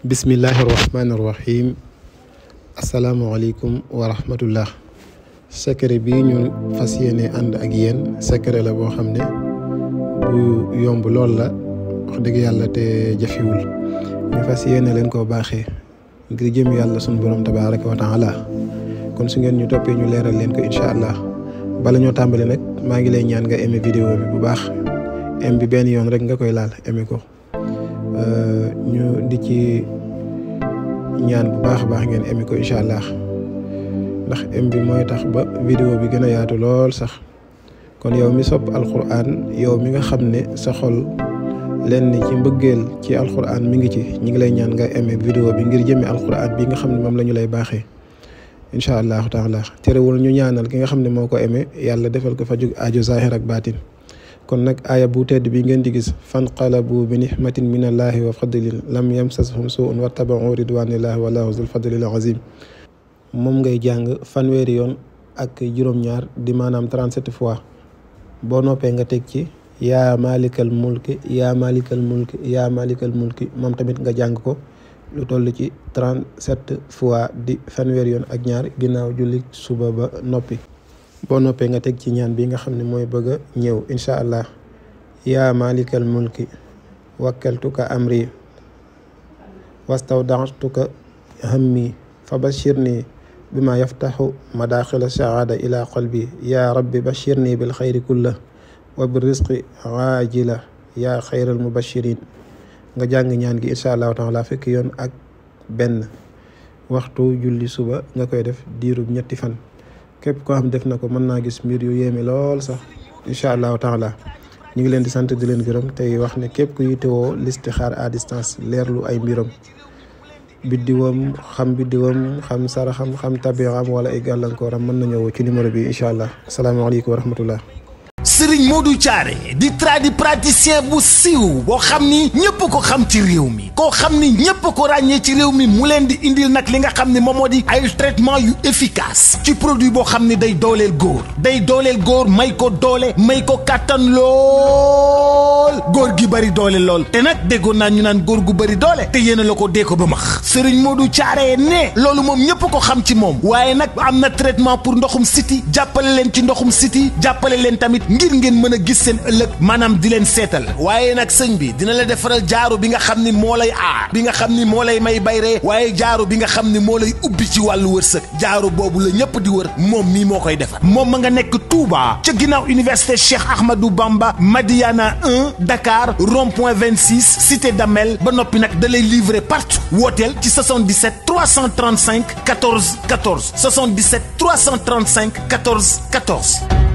bismillahi rahmaani rahim asalaamualeykum wa rahmatullah. secret bi ñu fas yéene ànd ak yéen secret la boo xam ne bu yomb lool la wax dëgg yàlla te jafewul ñu fas yéene leen koo baaxee ngir jëm yàlla sunu borom tabaaraka wa taala kon su ngeen ñu toppee ñu leeral leen ko incha allah. bala ñoo tàmbali nag maa ngi lay ñaan nga aimé vidéo bi bu baax aimé bi benn yoon rek nga koy laal aimé ko ñu di ci ñaan bu baax a baax ngeen aimé ko incha allah ndax aimé bi mooy tax ba vidéo bi gën a yaatu lool sax kon yow mi sopp alquran yow mi nga xam ne sa xol lenn ci mbëggeel ci alquran mi ngi ci ñi ngi lay ñaan nga aimé vidéo bi ngir jëmee alquran bi nga xam ne moom la ñu lay baaxee. incha allahu taala terewul ñu ñaanal ki nga xam ne moo ko aimé yàlla defal ko fa jug aajo zahir ak baatin kon nag aaya bu tedd bi ngeen di gis fanqalabu bi nihmatin min allahi wa fadlin lam yamsashum suun wattabau ridwanillahi wallahu zul fadlil azim moom ngay jàng fanweeri yoon ak juróom-ñaar di maanaam 37 fois boo noppee nga teg ci yaa malikal mulki yaa malikal mulki yaa malikal mulki moom tamit nga jàng ko lu toll ci 37 fois di fanweer yoon ak ñaar ginnaaw julli suba ba noppi boo noppee nga teg ci ñaan bi nga xam ne mooy bëgg a ñëw incha allah yaa malikal mulki wakkaltuka amri wastawda'tuka hammi fa bashirni bima yaftaxu madaxila saada ila qalbi yaa rabbi bashirni bil xayri kulla wa bir risqi aajila yaa xayral mubashirin nga jàng ñaan gi incha allahu taala fekk yoon ak benn waxtu julli suba nga koy def diirub ñetti fan képp koo xam def na ko mën naa gis mbir yu yéeme lool sax incha allahu taala ñu ngi leen di sant di leen gërëm tey wax ne képp ku yittewoo listixaar à distance leerlu ay mbiram biddiwam xam saraxam xam tabiam wala ay gàllankooram mën na ñëw ci numéro bi incha allah asalaamaaleykum wa rahmatullah. Serigne Modou Thiaré di tradipraticien bu siiw boo xam ni ñëpp ko xam ci réew mi koo xam ni ñëpp ko ràññee ci réew mi mu leen di indil nag li nga xam ne moom moo di ay traitement yu efficace ci produit boo xam ne day dooleel góor may ko doole may ko kàttan lool góor gi bëri doole lool te nag déggoon naa ñu naan góor gu bëri doole te yéen la ko dee ko ba max Serigne Modou Thiaré ne loolu moom ñëpp ko xam ci moom waaye nag am na traitement pour ndoxum siti jàppale leen ci ndoxum siti jàppale leen tamit ngir ngeen mën a gis seen ëllëg maanaam di leen seetal waaye nag sëñ bi dina la defaral jaaru bi nga xam ni moo lay aar bi nga xam ni moo lay may bayree waaye jaaru bi nga xam ni moo lay ubbi ci wàllu wërsëg jaaru boobu la ñëpp di wër moom mii moo koy defar moom ma nga nekk Touba ca ginnaaw université Cheikh Ahmadou Bamba Madiana 1 Dakar rond-point 26 cité d'Amel ba noppi nag da lay livrer partout wooteel ci 77 335 14 14 77 335 14 14